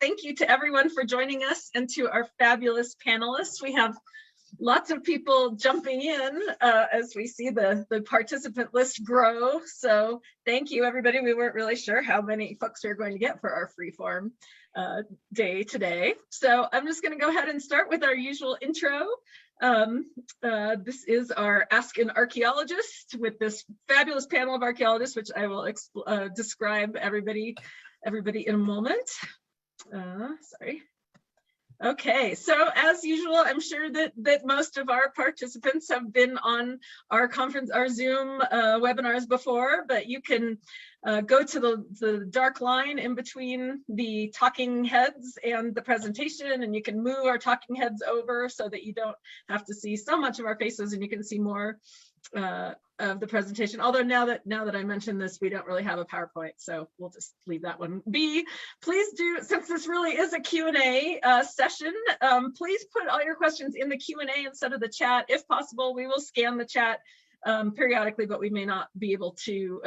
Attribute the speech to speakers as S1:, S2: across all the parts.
S1: Thank you to everyone for joining us and to our fabulous panelists. We have lots of people jumping in as we see the participant list grow. So thank you, everybody. We weren't really sure how many folks we were going to get for our freeform day today. So I'm just going to go ahead and start with our usual intro. This is our Ask an Archaeologist with this fabulous panel of archaeologists, which I will describe everybody in a moment. Sorry. Okay, so as usual, I'm sure that most of our participants have been on our Zoom webinars before, but you can go to the dark line in between the talking heads and the presentation, and you can move our talking heads over so that you don't have to see so much of our faces and you can see more of the presentation. Although now that I mentioned this, we don't really have a PowerPoint, so we'll just leave that one be. Please do, since this really is a Q&A session, please put all your questions in the Q&A instead of the chat. If possible, we will scan the chat periodically, but we may not be able to,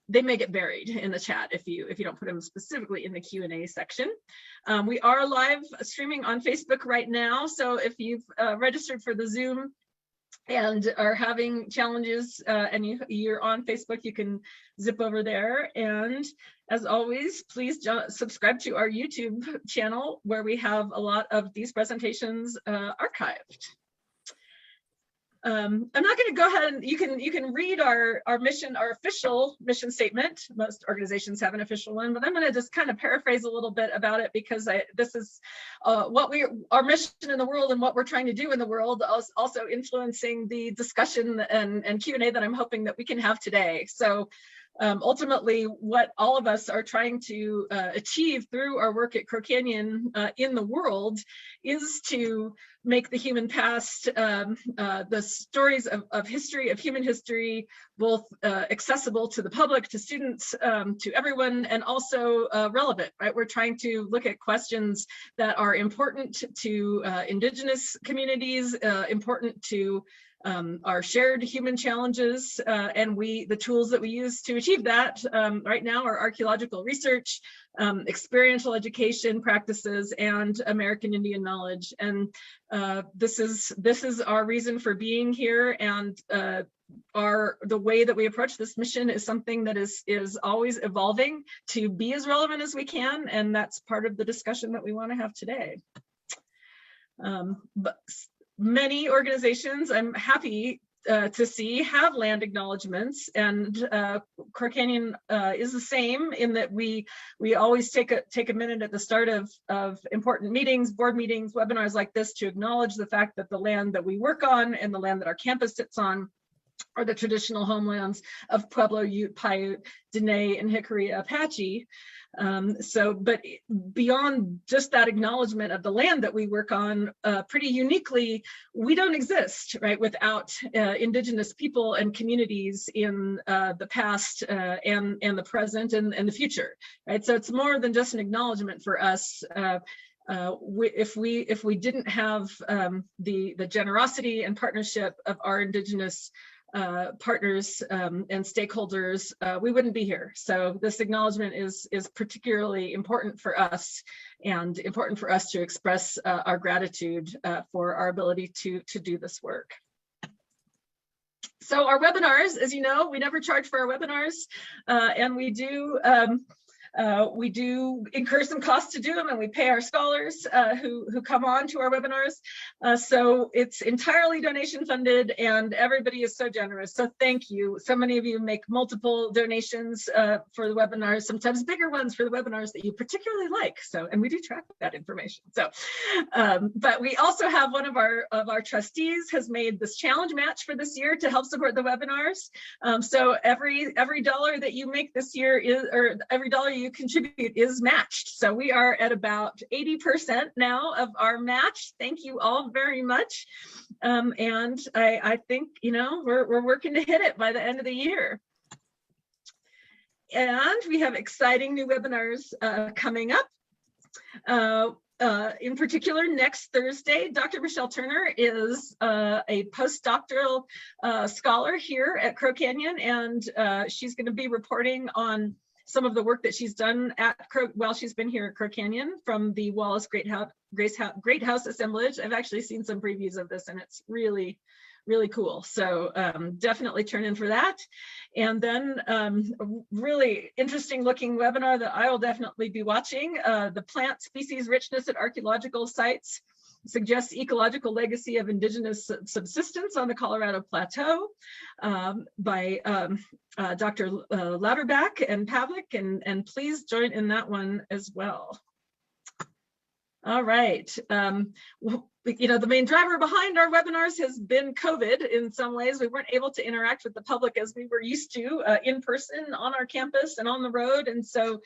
S1: they may get buried in the chat if you don't put them specifically in the Q&A section. We are live streaming on Facebook right now, so if you've registered for the Zoom and are having challenges and you're on Facebook, you can zip over there. And as always, please subscribe to our YouTube channel where we have a lot of these presentations archived. I'm not going to go ahead and you can read our official mission statement. Most organizations have an official one, but I'm going to just kind of paraphrase a little bit about it because this is our mission in the world and what we're trying to do in the world, also influencing the discussion and Q&A that I'm hoping that we can have today. So ultimately, what all of us are trying to achieve through our work at Crow Canyon in the world is to make the human past, the stories of history, of human history, both accessible to the public, to students, to everyone, and also relevant, right? We're trying to look at questions that are important to Indigenous communities, important to our shared human challenges, and the tools that we use to achieve that right now are archaeological research, experiential education practices, and American Indian knowledge. And this is our reason for being here, and the way that we approach this mission is something that is always evolving to be as relevant as we can, and that's part of the discussion that we want to have today. But many organizations, I'm happy to see, have land acknowledgements, and Crow Canyon is the same in that we always take a minute at the start of important meetings, board meetings, webinars like this to acknowledge the fact that the land that we work on and the land that our campus sits on are the traditional homelands of Pueblo, Ute, Paiute, Dene, and Hickory Apache. But beyond just that acknowledgement of the land that we work on, pretty uniquely, we don't exist, right, without Indigenous people and communities in the past and the present and the future, right? So it's more than just an acknowledgement for us. If we didn't have the generosity and partnership of our Indigenous partners and stakeholders, we wouldn't be here. So this acknowledgement is particularly important for us, and important for us to express our gratitude for our ability to do this work. So our webinars, as you know, we never charge for our webinars, and we do incur some costs to do them, and we pay our scholars who come on to our webinars. So it's entirely donation funded, and everybody is so generous. So thank you. So many of you make multiple donations for the webinars, sometimes bigger ones for the webinars that you particularly like. So, and we do track that information. So, but we also have one of our trustees has made this challenge match for this year to help support the webinars. So every dollar that you make this year or every dollar you contribute is matched. So we are at about 80% now of our match. Thank you all very much. And I think, we're working to hit it by the end of the year. And we have exciting new webinars coming up. In particular, next Thursday, Dr. Michelle Turner is a postdoctoral scholar here at Crow Canyon, and she's going to be reporting on some of the work that she's done while she's been here at Crow Canyon from the Wallace Great House assemblage. I've actually seen some previews of this, and it's really cool. So definitely turn in for that. And then a really interesting looking webinar that I will definitely be watching, the plant species richness at archaeological sites suggests ecological legacy of indigenous subsistence on the Colorado Plateau, by Dr. Lauterbach and Pavlik, and please join in that one as well. All right. You know, the main driver behind our webinars has been COVID. In some ways, we weren't able to interact with the public as we were used to in person on our campus and on the road. And so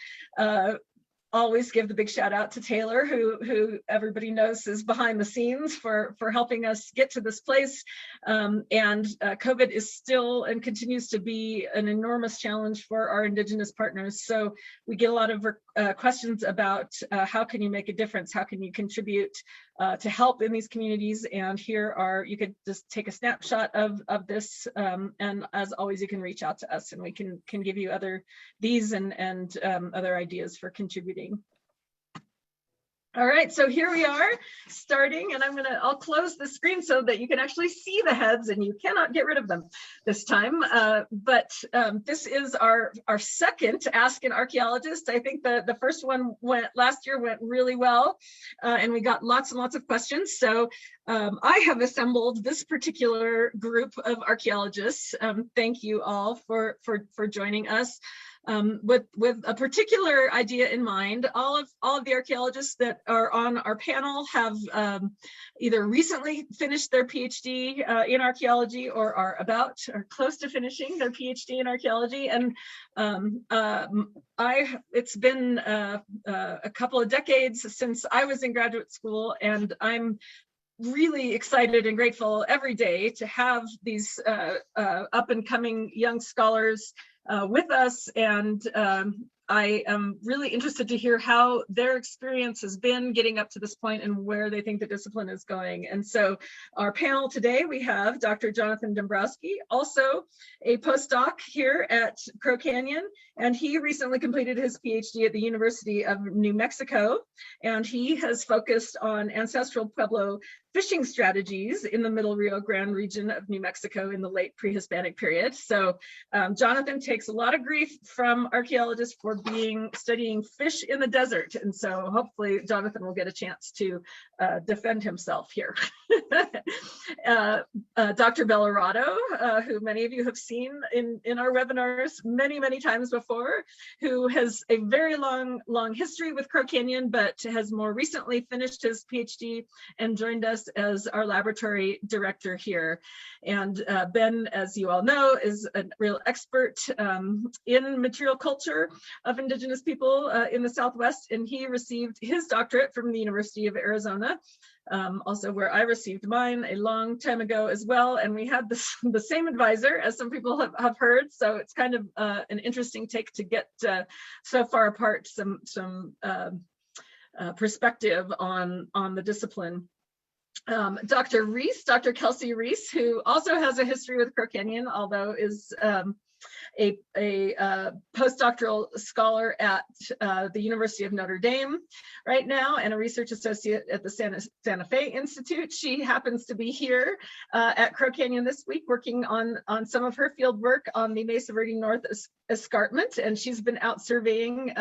S1: always give the big shout out to Taylor, who everybody knows is behind the scenes for helping us get to this place. And COVID is still and continues to be an enormous challenge for our Indigenous partners. So we get a lot of questions about how can you make a difference? How can you contribute to help in these communities? And here are, you could just take a snapshot of this. And as always, you can reach out to us and we can give you these and other ideas for contributing. All right, so here we are starting, and I'll close the screen so that you can actually see the heads and you cannot get rid of them this time. But this is our second Ask an Archaeologist. I think the first one last year went really well, and we got lots and lots of questions. So I have assembled this particular group of archaeologists. Thank you all for joining us. With a particular idea in mind. All of the archaeologists that are on our panel have either recently finished their PhD in archaeology or are close to finishing their PhD in archaeology. And it's been a couple of decades since I was in graduate school, and I'm really excited and grateful every day to have these up and coming young scholars with us, and I am really interested to hear how their experience has been getting up to this point and where they think the discipline is going. And so our panel today, we have Dr. Jonathan Dombrowski, also a postdoc here at Crow Canyon, and he recently completed his PhD at the University of New Mexico, and he has focused on ancestral Pueblo fishing strategies in the Middle Rio Grande region of New Mexico in the late pre-Hispanic period. So Jonathan takes a lot of grief from archaeologists for studying fish in the desert. And so hopefully Jonathan will get a chance to defend himself here. Dr. Bellorado, who many of you have seen in our webinars many, many times before, who has a very long history with Crow Canyon, but has more recently finished his PhD and joined us as our laboratory director here. And Ben, as you all know, is a real expert in material culture of Indigenous people in the Southwest, and he received his doctorate from the University of Arizona, also where I received mine a long time ago as well. And we had the same advisor, as some people have heard, so it's kind of an interesting take to get so far apart some perspective on the discipline. Dr. Reese, Dr. Kelsey Reese, who also has a history with Crow Canyon, although is a postdoctoral scholar at the University of Notre Dame right now, and a research associate at the Santa Fe Institute. She happens to be here at Crow Canyon this week, working on some of her field work on the Mesa Verde North escarpment, and she's been out surveying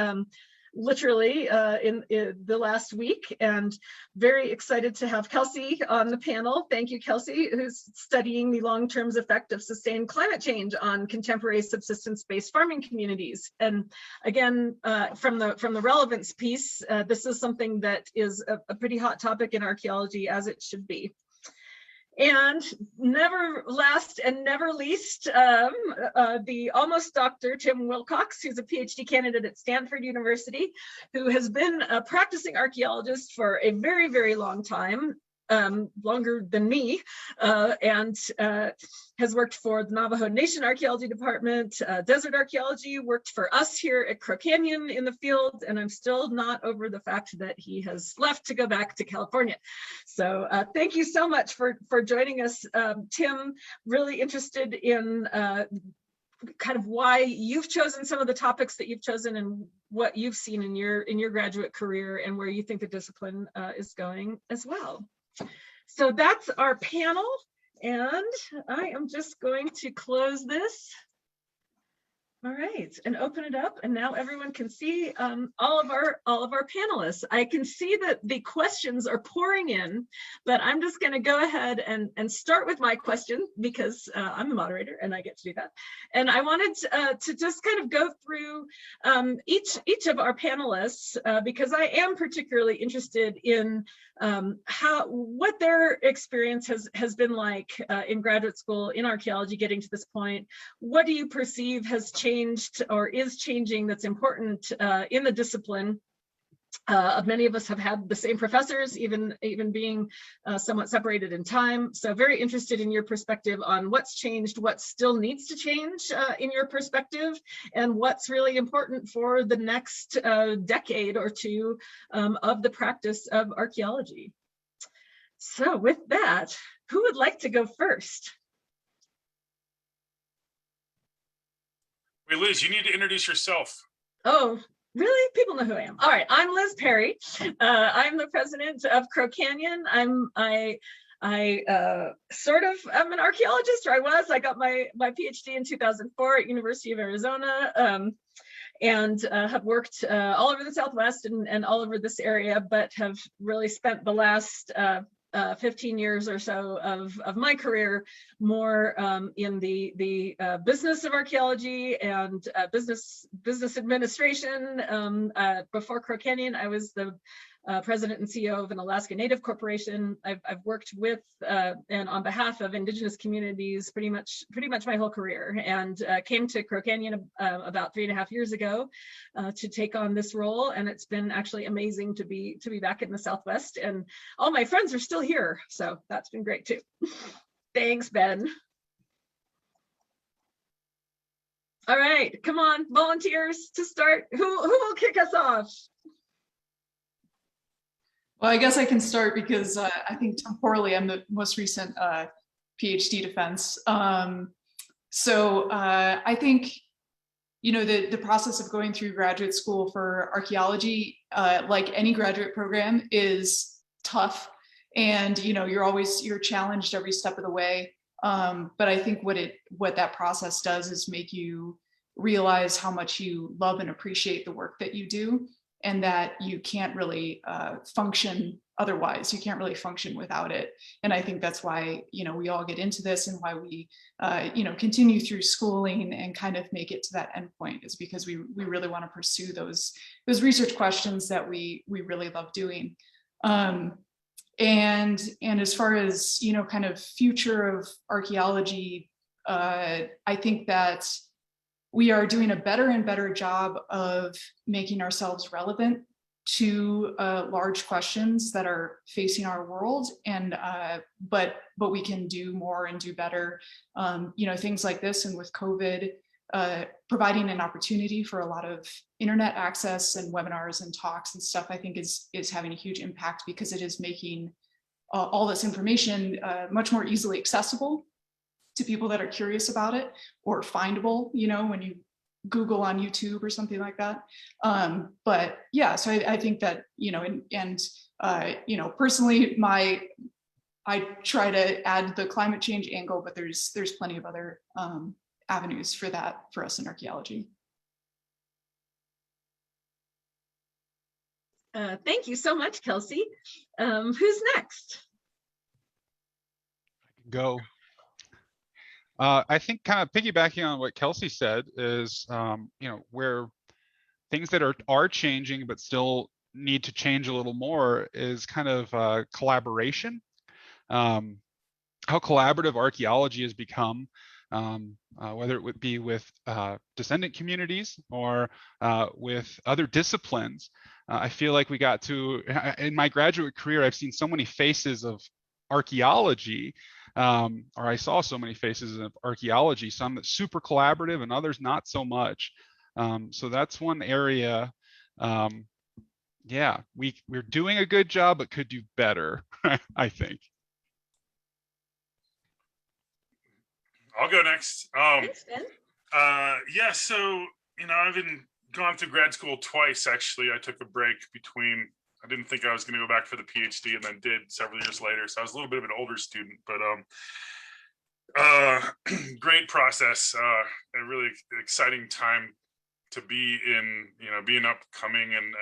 S1: literally in the last week, and very excited to have Kelsey on the panel. Thank you, Kelsey, who's studying the long-term effect of sustained climate change on contemporary subsistence-based farming communities. And again, from the relevance piece, this is something that is a pretty hot topic in archaeology, as it should be. And never last and never least, the almost Dr. Tim Wilcox, who's a PhD candidate at Stanford University, who has been a practicing archaeologist for a very, very long time, longer than me, and has worked for the Navajo Nation Archaeology Department, Desert Archaeology, worked for us here at Crow Canyon in the field, and I'm still not over the fact that he has left to go back to California. So thank you so much for joining us, Tim. Really interested in kind of why you've chosen some of the topics that you've chosen and what you've seen in your graduate career and where you think the discipline is going as well. So that's our panel, and I am just going to close this. All right, and open it up, and now everyone can see all of our panelists. I can see that the questions are pouring in, but I'm just going to go ahead and start with my question because I'm the moderator and I get to do that. And I wanted to just kind of go through each of our panelists because I am particularly interested in what their experience has been like in graduate school in archaeology, getting to this point. What do you perceive has changed or is changing that's important in the discipline? Many of us have had the same professors, even being somewhat separated in time. So very interested in your perspective on what's changed, what still needs to change in your perspective, and what's really important for the next decade or two of the practice of archaeology. So with that, who would like to go first?
S2: Wait, Liz, you need to introduce yourself.
S1: Oh, really? People know who I am. All right, I'm Liz Perry. I'm the president of Crow Canyon. I sort of am an archaeologist, or I was. I got my PhD in 2004 at University of Arizona, and have worked all over the Southwest and all over this area, but have really spent the last 15 years or so of my career more in the business of archaeology and business administration. Before Crow Canyon, I was the president and CEO of an Alaska Native corporation. I've worked with and on behalf of Indigenous communities pretty much my whole career, and came to Crow Canyon about 3.5 years ago to take on this role, and it's been actually amazing to be back in the Southwest, and all my friends are still here, so that's been great too. Thanks, Ben. All right, come on, volunteers to start. Who will kick us off?
S3: Well, I guess I can start because I think temporally I'm the most recent PhD defense. So I think, you know, the process of going through graduate school for archaeology, like any graduate program, is tough. And, you know, you're challenged every step of the way. But I think what that process does is make you realize how much you love and appreciate the work that you do, and that you can't really function otherwise. You can't really function without it. And I think that's why, you know, we all get into this, and why we, you know, continue through schooling and kind of make it to that end point, is because we really want to pursue those research questions that we really love doing. And as far as, you know, kind of future of archaeology, I think that we are doing a better and better job of making ourselves relevant to large questions that are facing our world, and but we can do more and do better. You know, things like this, and with COVID providing an opportunity for a lot of internet access and webinars and talks and stuff, I think is having a huge impact, because it is making all this information much more easily accessible to people that are curious about it, or findable, you know, when you Google on YouTube or something like that. But yeah, so I think that, you know, and you know, personally, I try to add the climate change angle, but there's plenty of other avenues for that for us in archaeology.
S1: Thank you so much, Kelsey. Who's next?
S4: Go. I think kind of piggybacking on what Kelsey said is, you know, where things that are changing but still need to change a little more is kind of collaboration. How collaborative archaeology has become, whether it would be with descendant communities or with other disciplines. I feel like we got to, in my graduate career, I've seen so many faces of archaeology, or I saw so many faces of archaeology, some that's super collaborative and others not so much. So that's one area. Yeah, we're doing a good job, but could do better, I think.
S2: I'll go next.
S1: Thanks, Ben.
S2: Yeah, so, I've gone through grad school twice, actually. I took a break between, I didn't think I was going to go back for the PhD and then did several years later. So I was a little bit of an older student, but great process, a really exciting time to be in, being upcoming and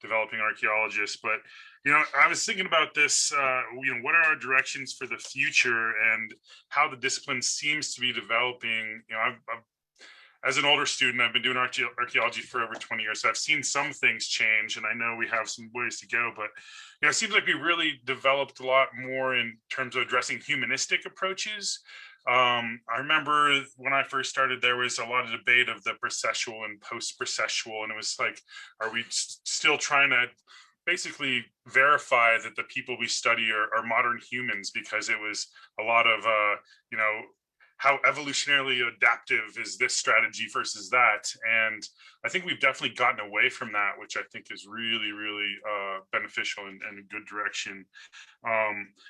S2: developing archaeologists. But, I was thinking about this, what are our directions for the future and how the discipline seems to be developing. I've as an older student, I've been doing archaeology for over 20 years. So I've seen some things change, and I know we have some ways to go, but it seems like we really developed a lot more in terms of addressing humanistic approaches. I remember when I first started, there was a lot of debate of the processual and post-processual, and it was like, are we still trying to basically verify that the people we study are modern humans? Because it was a lot of, how evolutionarily adaptive is this strategy versus that? And I think we've definitely gotten away from that, which I think is really, really beneficial and a good direction.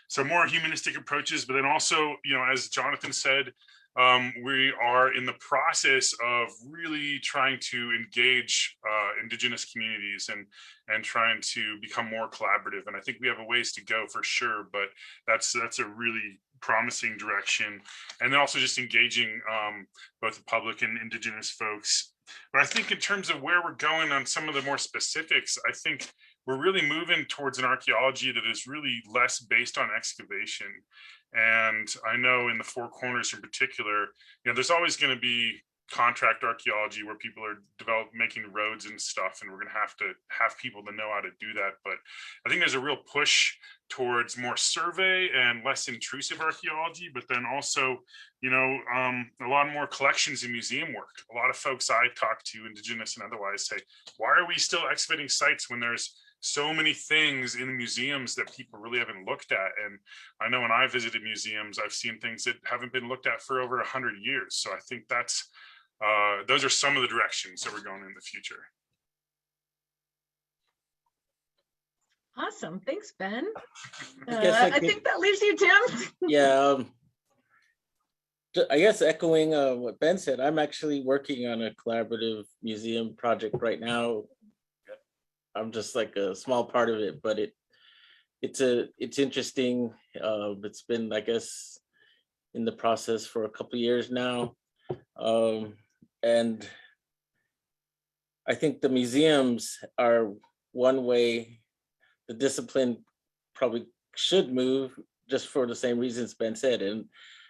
S2: So more humanistic approaches, but then also, as Jonathan said, we are in the process of really trying to engage Indigenous communities and trying to become more collaborative. And I think we have a ways to go for sure, but that's a really promising direction. And then also just engaging both the public and Indigenous folks. But I think in terms of where we're going on some of the more specifics, I think we're really moving towards an archaeology that is really less based on excavation. And I know in the Four Corners in particular, there's always going to be contract archaeology where people are making roads and stuff, and we're going to have people to know how to do that. But I think there's a real push towards more survey and less intrusive archaeology, but then also, a lot more collections and museum work. A lot of folks I talk to, Indigenous and otherwise, say, why are we still excavating sites when there's so many things in the museums that people really haven't looked at? And I know when I visited museums, I've seen things that haven't been looked at for over 100 years. So I think those are some of the directions that we're going in the future.
S1: Awesome. Thanks, Ben.
S5: I
S1: think that leaves you, Tim.
S5: Yeah. I guess echoing what Ben said, I'm actually working on a collaborative museum project right now. I'm just like a small part of it, but it's interesting. It's been, I guess, in the process for a couple of years now. And I think the museums are one way the discipline probably should move, just for the same reasons Ben said. And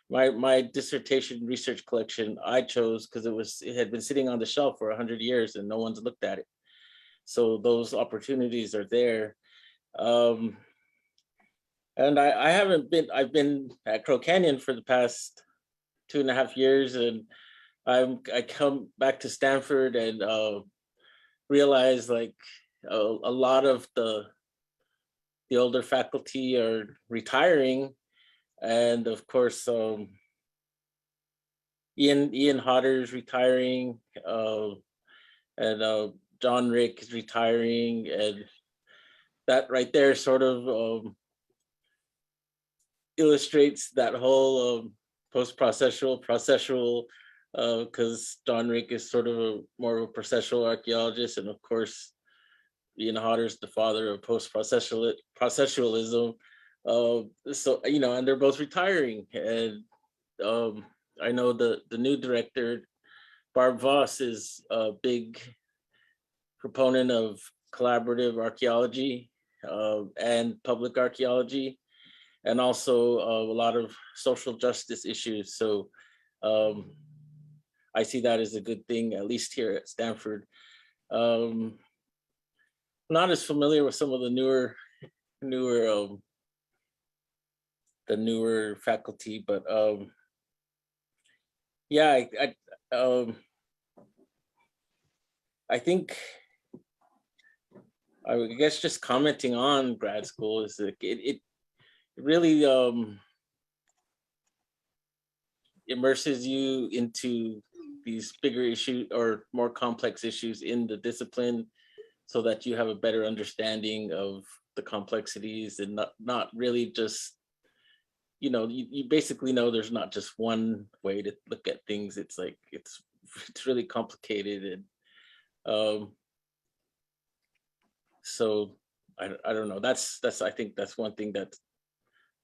S5: my dissertation research collection I chose because it had been sitting on the shelf for 100 years and no one's looked at it. So those opportunities are there. And I've been at Crow Canyon for the past 2.5 years, and I come back to Stanford and realize like a lot of the older faculty are retiring. And of course, Ian Hodder's retiring, and John Rick is retiring, and that right there sort of illustrates that whole post-processual, because John Rick is sort of more of a processual archaeologist, and of course, Ian Hodder's the father of processualism. So, and they're both retiring. And I know the new director, Barb Voss, is a big proponent of collaborative archaeology and public archaeology, and also a lot of social justice issues. So I see that as a good thing, at least here at Stanford. Not as familiar with some of the newer faculty, but yeah, I think, I guess just commenting on grad school is like it really immerses you into these bigger issues or more complex issues in the discipline, so that you have a better understanding of the complexities and not really just you basically know there's not just one way to look at things. It's like it's really complicated, and so I don't know. That's I think that's one thing that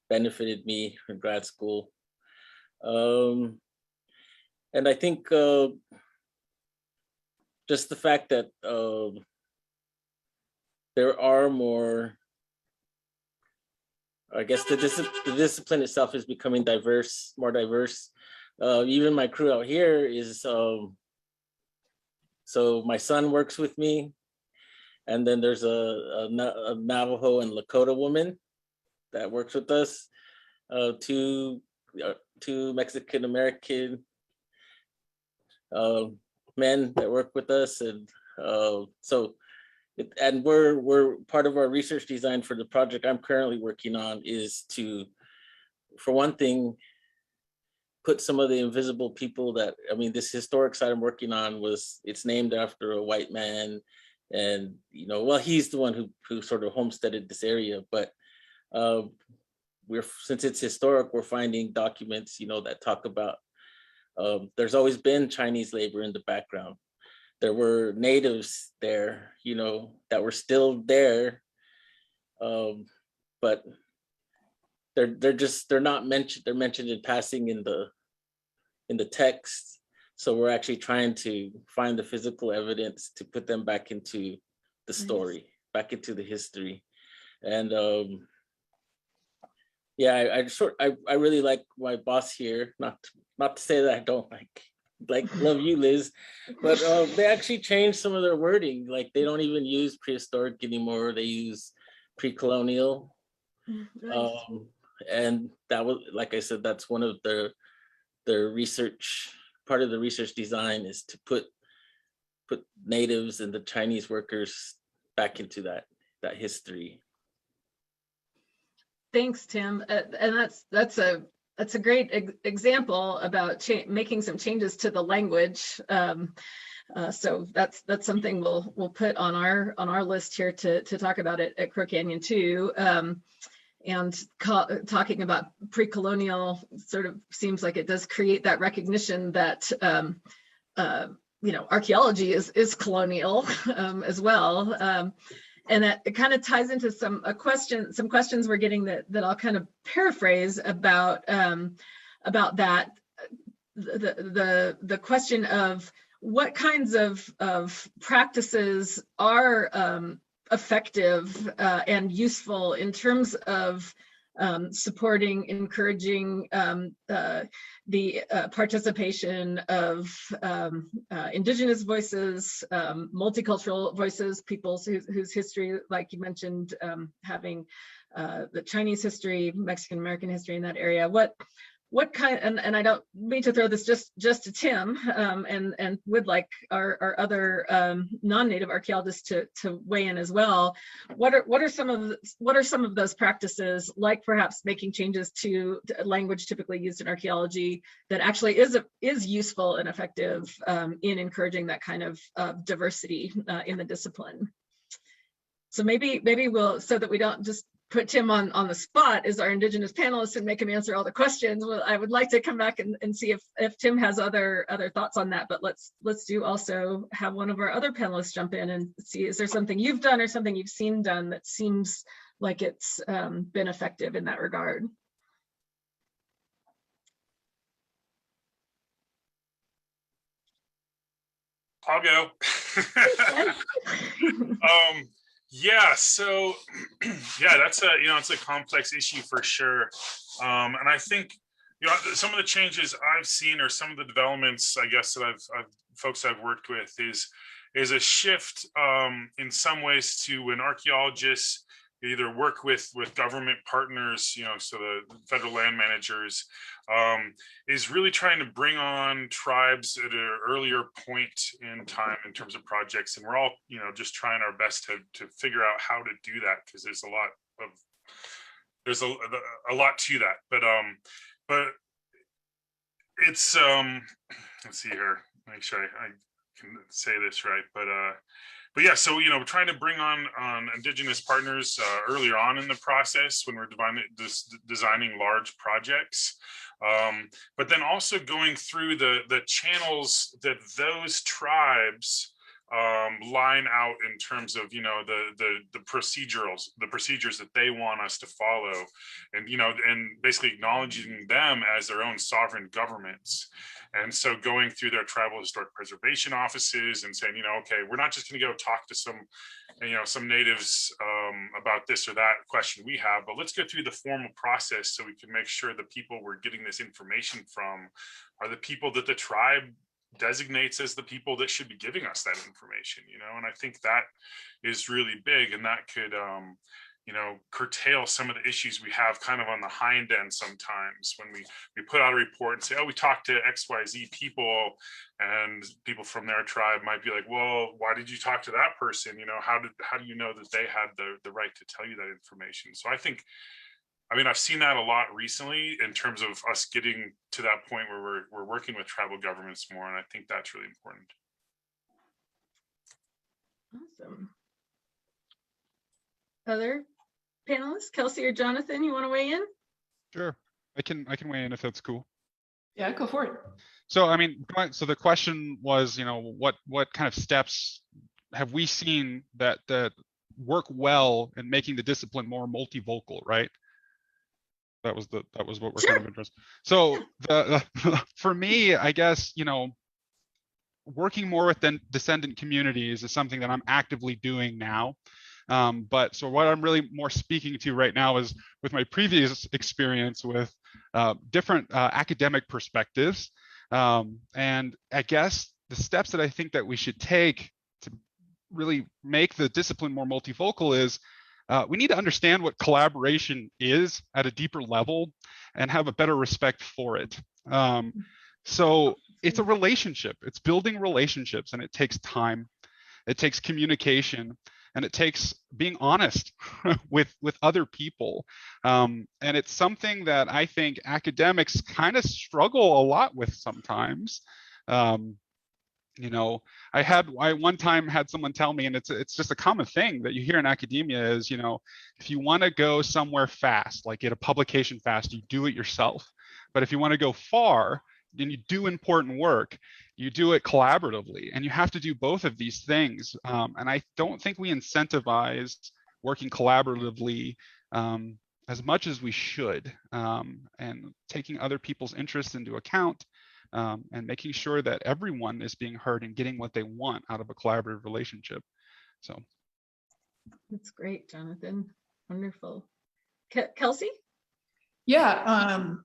S5: benefited me in grad school, and I think just the fact that there are more. I guess the discipline itself is becoming more diverse. Even my crew out here is, so my son works with me, and then there's a Navajo and Lakota woman that works with us, two Mexican American men that work with us, and and we're part of our research design for the project I'm currently working on is to, for one thing, put some of the invisible people that, this historic site I'm working on it's named after a white man, and he's the one who sort of homesteaded this area, but since it's historic, we're finding documents that talk about there's always been Chinese labor in the background. There were natives there, that were still there, but they're not mentioned. They're mentioned in passing in the text. So we're actually trying to find the physical evidence to put them back into the story, back into the history, and I really like my boss here. Not to say that I don't love you, Liz, but they actually changed some of their wording. Like they don't even use prehistoric anymore. They use pre-colonial.
S1: Nice.
S5: And that was, like I said, that's one of their research, part of the research design is to put natives and the Chinese workers back into that history.
S1: Thanks, Tim. And that's a great example about making some changes to the language. So that's something we'll put on our list here to talk about it at Crow Canyon too. And talking about pre-colonial sort of seems like it does create that recognition that archaeology is colonial as well. And that it kind of ties into some questions we're getting that I'll kind of paraphrase about that. The question of what kinds of practices are effective and useful in terms of supporting, encouraging the participation of Indigenous voices, multicultural voices, peoples whose history, like you mentioned, having the Chinese history, Mexican American history in that area. What kind, and I don't mean to throw this just to Tim, and would like our other non-native archaeologists to weigh in as well. What are some of those practices, like perhaps making changes to language typically used in archaeology that actually is useful and effective in encouraging that kind of diversity in the discipline? So maybe we'll, so that we don't just put Tim on the spot as our Indigenous panelist and make him answer all the questions. Well, I would like to come back and see if Tim has other thoughts on that, but let's also have one of our other panelists jump in and see, is there something you've done or something you've seen done that seems like it's been effective in that regard?
S2: I'll go. Yeah, so that's it's a complex issue for sure. And I think, some of the changes I've seen, or some of the developments, I guess, that folks I've worked with is a shift in some ways to when archaeologists either work with government partners, so the federal land managers, is really trying to bring on tribes at an earlier point in time in terms of projects. And we're all, just trying our best to figure out how to do that, because there's a lot to that. But it's, let's see here, make sure I can say this right. But but yeah, so trying to bring on Indigenous partners earlier on in the process when we're designing large projects, but then also going through the channels that those tribes line out in terms of the procedures that they want us to follow, and and basically acknowledging them as their own sovereign governments. And so going through their tribal historic preservation offices and saying, okay, we're not just going to go talk to some natives about this or that question we have, but let's go through the formal process so we can make sure the people we're getting this information from are the people that the tribe designates as the people that should be giving us that information, and I think that is really big, and that could curtail some of the issues we have kind of on the hind end sometimes when we put out a report and say, oh, we talked to XYZ people, and people from their tribe might be like, well, why did you talk to that person? How do you know that they had the right to tell you that information? So I've seen that a lot recently in terms of us getting to that point where we're working with tribal governments more, and I think that's really important.
S1: Awesome. Other panelists, Kelsey or Jonathan, you want to weigh in?
S4: Sure, I can weigh in if that's cool.
S3: Yeah, go for it.
S4: So so the question was, what kind of steps have we seen that work well in making the discipline more multivocal, right? That was what we're kind of interested. So for me, I guess, working more with descendant communities is something that I'm actively doing now. But so what I'm really more speaking to right now is with my previous experience with different academic perspectives. And I guess the steps that I think that we should take to really make the discipline more multivocal is we need to understand what collaboration is at a deeper level and have a better respect for it. So it's a relationship, it's building relationships, and it takes time, it takes communication, and it takes being honest with other people. And it's something that I think academics kind of struggle a lot with sometimes. I one time had someone tell me, and it's just a common thing that you hear in academia is, if you want to go somewhere fast, like get a publication fast, you do it yourself. But if you want to go far and you do important work, you do it collaboratively, and you have to do both of these things. And I don't think we incentivize working collaboratively as much as we should, and taking other people's interests into account, and making sure that everyone is being heard and getting what they want out of a collaborative relationship. So
S1: that's great, Jonathan. Wonderful. Kelsey?
S3: Yeah,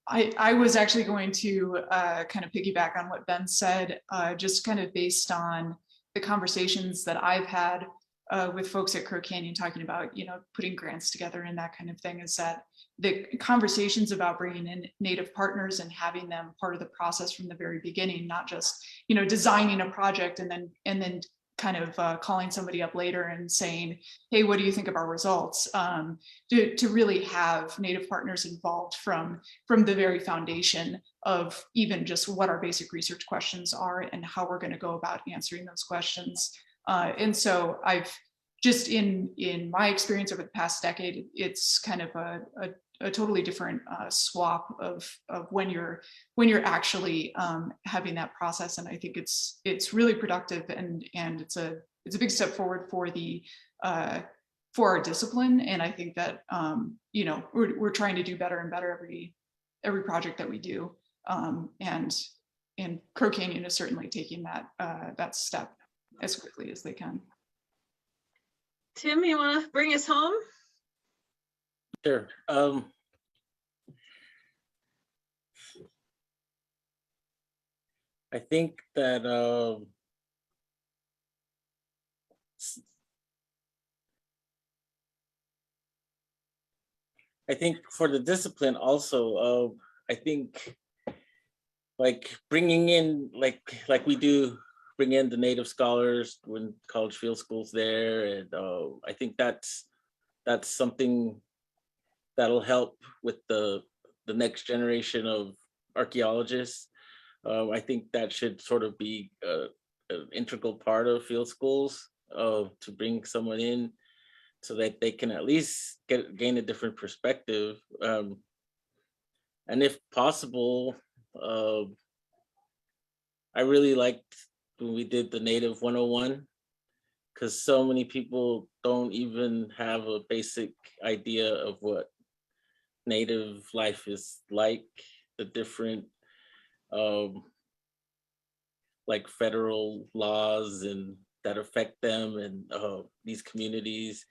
S3: I was actually going to kind of piggyback on what Ben said, just kind of based on the conversations that I've had with folks at Crow Canyon talking about, putting grants together and that kind of thing, is that the conversations about bringing in Native partners and having them part of the process from the very beginning, not just, designing a project and then kind of calling somebody up later and saying, hey, what do you think of our results? To really have Native partners involved from the very foundation of even just what our basic research questions are and how we're going to go about answering those questions. And so I've just in my experience over the past decade, it's kind of a totally different swap of when you're actually having that process, and I think it's really productive, and it's a big step forward for for our discipline. And I think that we're trying to do better and better every project that we do, and Crow Canyon is certainly taking that step as quickly as they can.
S1: Tim, you want to bring us home?
S5: Sure. I think that I think for the discipline also, I think like bringing in like we do bring in the Native scholars when college field school's there, and I think that's something that'll help with the next generation of archaeologists. I think that should sort of be an integral part of field schools. to bring someone in so that they can at least gain a different perspective. And if possible, I really liked when we did the Native 101, because so many people don't even have a basic idea of what Native life is like, the different like federal laws and that affect them and these communities.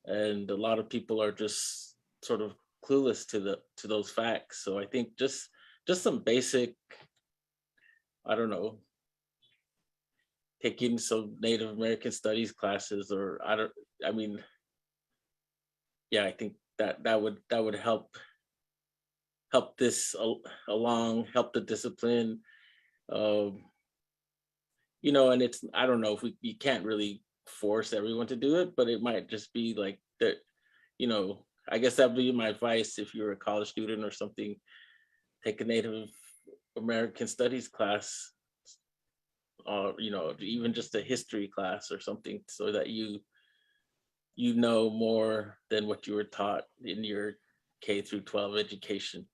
S5: And a lot of people are just sort of clueless to those facts. So I think just some basic, I don't know, taking some Native American studies classes, or I mean, yeah, I think that would help this along, help the discipline. You know, and it's, I don't know if you can't really force everyone to do it, but it might just be like that, you know, I guess that'd be my advice if you're a college student or something, take a Native American studies class, or, you know, even just a history class or something, so that you know more than what you were taught in your K through 12 education.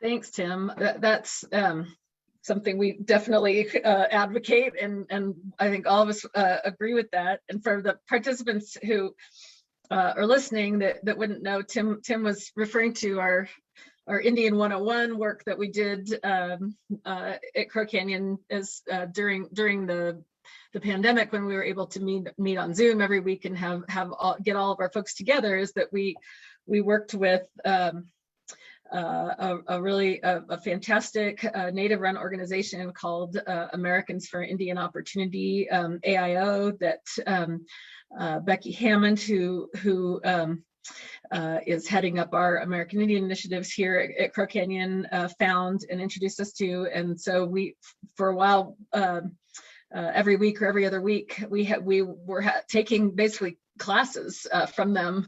S1: Thanks, Tim. That's something we definitely advocate, and I think all of us agree with that. And for the participants who are listening that wouldn't know, Tim was referring to our Indian 101 work that we did at Crow Canyon as during the pandemic, when we were able to meet on Zoom every week and get all of our folks together. Is that we worked with a really fantastic Native-run organization called Americans for Indian Opportunity, AIO, that Becky Hammond, who is heading up our American Indian initiatives here at Crow Canyon, found and introduced us to. And so we, for a while, every week or every other week, we were taking basically classes from them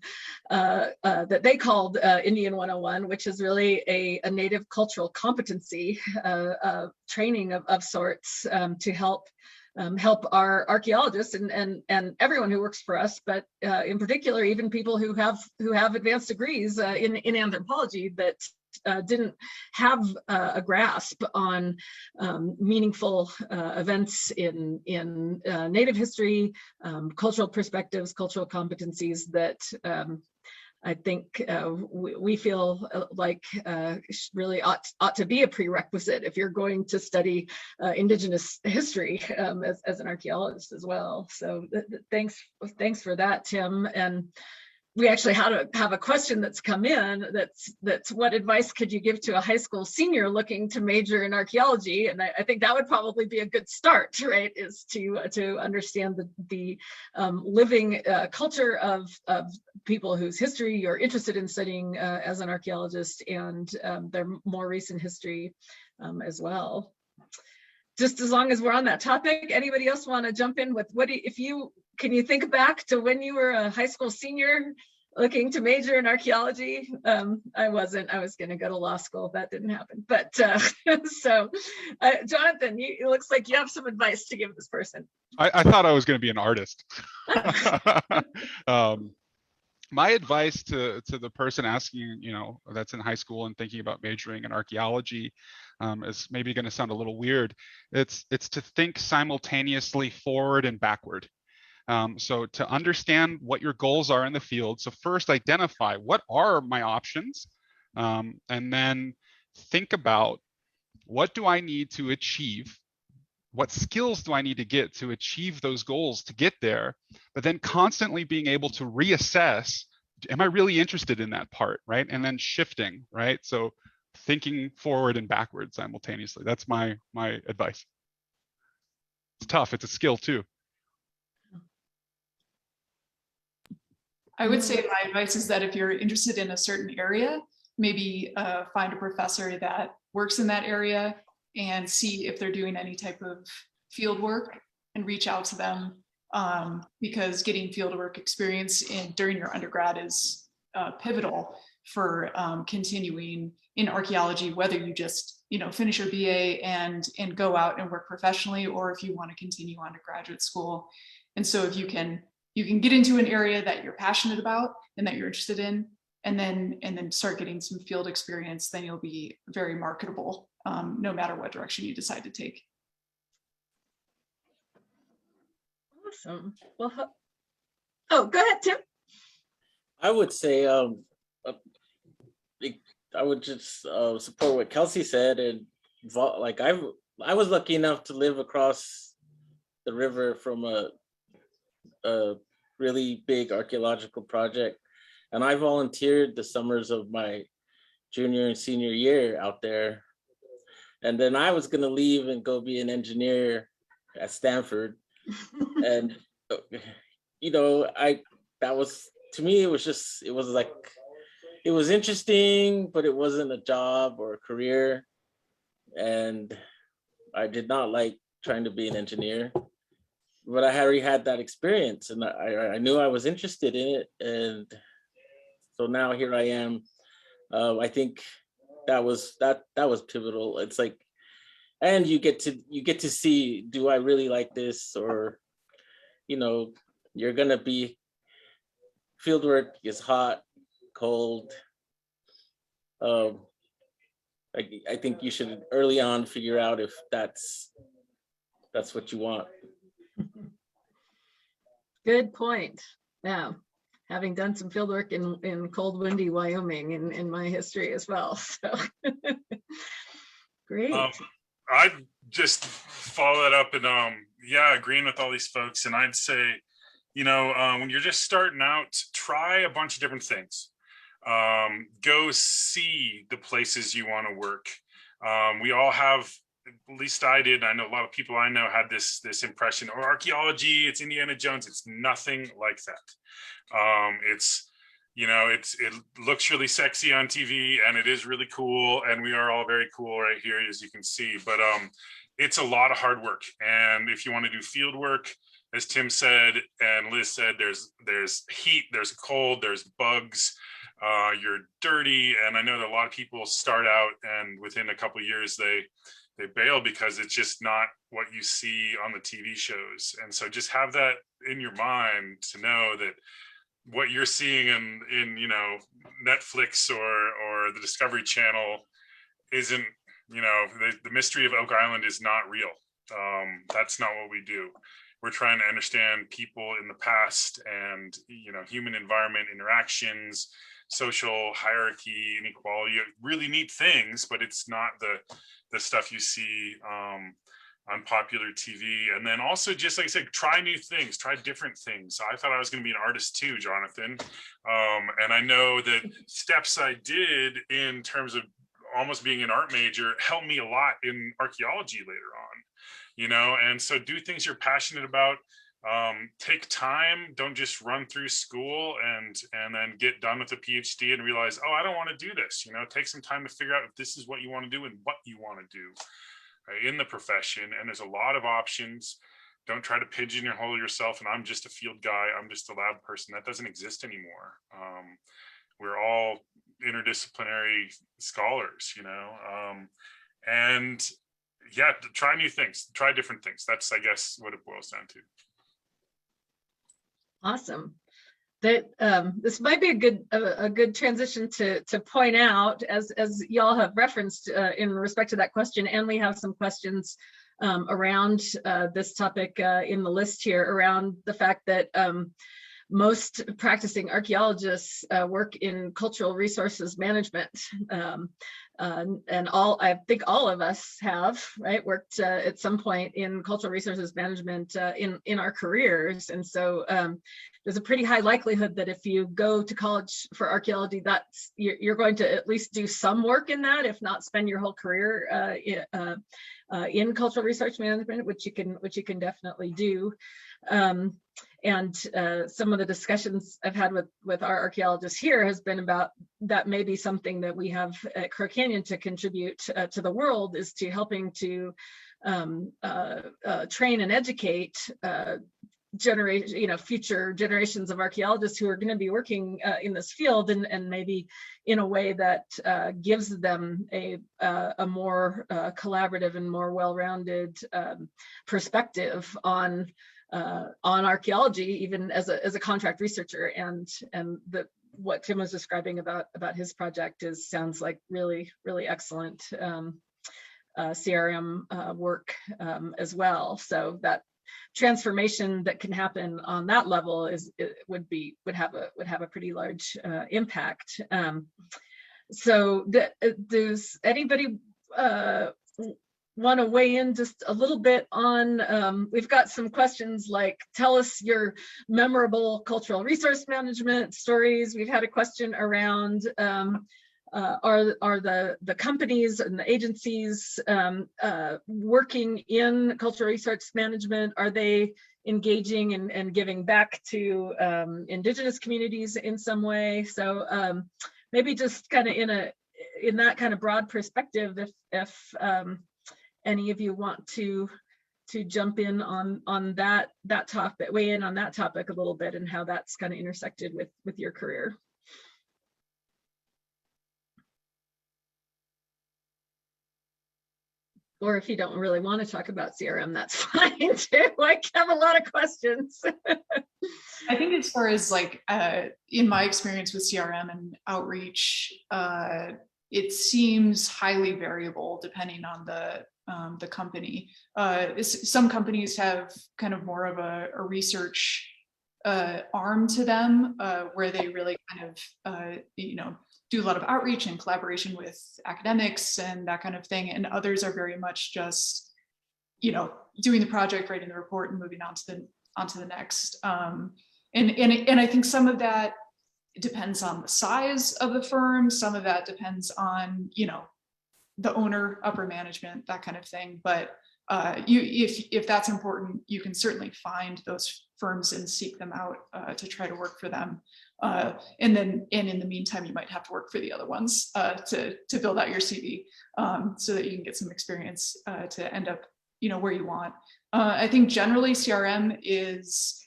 S1: that they called Indian 101, which is really a Native cultural competency training of sorts to help our archaeologists and everyone who works for us, but in particular, even people who have advanced degrees in anthropology that didn't have a grasp on meaningful events in Native history, cultural perspectives, cultural competencies that I think we feel like really ought to be a prerequisite if you're going to study Indigenous history as an archaeologist as well. So thanks for that, Tim. And we actually have a question that's come in that's what advice could you give to a high school senior looking to major in archaeology? And I think that would probably be a good start, right? Is to understand the living culture of people whose history you're interested in studying as an archaeologist, and their more recent history as well. Just as long as we're on that topic, anybody else want to jump in with can you think back to when you were a high school senior looking to major in archaeology? I wasn't. I was going to go to law school. That didn't happen. But so, Jonathan, it looks like you have some advice to give this person.
S4: I thought I was going to be an artist. My advice to the person asking, that's in high school and thinking about majoring in archaeology, is maybe going to sound a little weird. It's to think simultaneously forward and backward. So to understand what your goals are in the field. So first identify what are my options, and then think about what do I need to achieve? What skills do I need to get to achieve those goals to get there? But then constantly being able to reassess, am I really interested in that part, right? And then shifting, right? So thinking forward and backward simultaneously. That's my advice. It's tough. It's a skill too.
S3: I would say my advice is that if you're interested in a certain area, maybe find a professor that works in that area and see if they're doing any type of field work and reach out to them, because getting field work experience during your undergrad is pivotal for continuing in archaeology, whether you just, you know, finish your BA and go out and work professionally, or if you want to continue on to graduate school. And so if you can get into an area that you're passionate about and that you're interested in, and then start getting some field experience, then you'll be very marketable, no matter what direction you decide to take.
S1: Awesome. Well, oh, go ahead, Tim.
S5: I would say I would just support what Kelsey said, and like I was lucky enough to live across the river from a really big archaeological project, and I volunteered the summers of my junior and senior year out there, and then I was going to leave and go be an engineer at Stanford. And you know, that was, to me, it was interesting, but it wasn't a job or a career, and I did not like trying to be an engineer. But I already had that experience, and I knew I was interested in it, and so now here I am. I think that was pivotal. It's like, and you get to see, do I really like this? Or, you know, you're gonna be, fieldwork is hot, cold. I think you should early on figure out if that's what you want.
S1: Good point. Yeah, having done some field work in cold, windy Wyoming in my history as well. So great.
S2: I'd just follow that up and yeah, agreeing with all these folks. And I'd say, you know, when you're just starting out, try a bunch of different things. Go see the places you want to work. We all have, at least I did, I know a lot of people I know had this impression, or archaeology, it's Indiana Jones. It's nothing like that. It's, you know, it looks really sexy on TV, and it is really cool, and we are all very cool right here, as you can see, but it's a lot of hard work. And if you want to do field work, as Tim said and Liz said, there's heat, there's cold, there's bugs, you're dirty. And I know that a lot of people start out and within a couple of years they bail because it's just not what you see on the TV shows. And so just have that in your mind to know that what you're seeing in you know, Netflix or the Discovery Channel isn't, you know, the mystery of Oak Island is not real. That's not what we do. We're trying to understand people in the past and, you know, human environment interactions, social hierarchy, inequality, really neat things, but it's not the stuff you see on popular TV. And then also, just like I said, try new things, try different things. I thought I was going to be an artist too, Jonathan. And I know that steps I did in terms of almost being an art major helped me a lot in archaeology later on, you know. And so do things you're passionate about. Take time, don't just run through school and then get done with a PhD and realize, oh, I don't want to do this. You know, take some time to figure out if this is what you want to do and what you want to do, right, in the profession. And there's a lot of options. Don't try to pigeonhole yourself and I'm just a field guy, I'm just a lab person. That doesn't exist anymore. We're all interdisciplinary scholars, you know. And yeah, try new things, try different things. That's, I guess, what it boils down to.
S1: Awesome. That this might be a good transition to point out, as y'all have referenced in respect to that question, and we have some questions around this topic in the list here, around the fact that most practicing archaeologists work in cultural resources management. And I think all of us have, right, worked at some point in cultural resources management in our careers. And so there's a pretty high likelihood that if you go to college for archaeology, you're going to at least do some work in that, if not spend your whole career in cultural research management, which you can definitely do. And some of the discussions I've had with our archaeologists here has been about that may be something that we have at Crow Canyon to contribute to the world, is to helping to train and educate future generations of archaeologists who are going to be working in this field, and maybe in a way that gives them a more collaborative and more well-rounded perspective on archaeology, even as a contract researcher. And what Tim was describing about his project sounds like really, really excellent CRM work as well. So that transformation that can happen on that level would have a pretty large impact. So does anybody want to weigh in just a little bit on, we've got some questions like, tell us your memorable cultural resource management stories. We've had a question around, are the companies and the agencies working in cultural resource management, are they engaging and giving back to Indigenous communities in some way? So maybe just kind of in that kind of broad perspective, if any of you want to jump in on that topic, weigh in on that topic a little bit, and how that's kind of intersected with your career. Or if you don't really want to talk about CRM, that's fine too. I have a lot of questions.
S3: I think as far as like, in my experience with CRM and outreach, it seems highly variable depending on the company. Some companies have kind of more of a research arm to them, where they really kind of, do a lot of outreach and collaboration with academics and that kind of thing. And others are very much just, doing the project, writing the report, and moving on to the next. And I think some of that depends on the size of the firm. Some of that depends on, the owner, upper management, that kind of thing. But if that's important, you can certainly find those firms and seek them out to try to work for them. And in the meantime, you might have to work for the other ones to build out your CV so that you can get some experience to end up, where you want. I think generally CRM is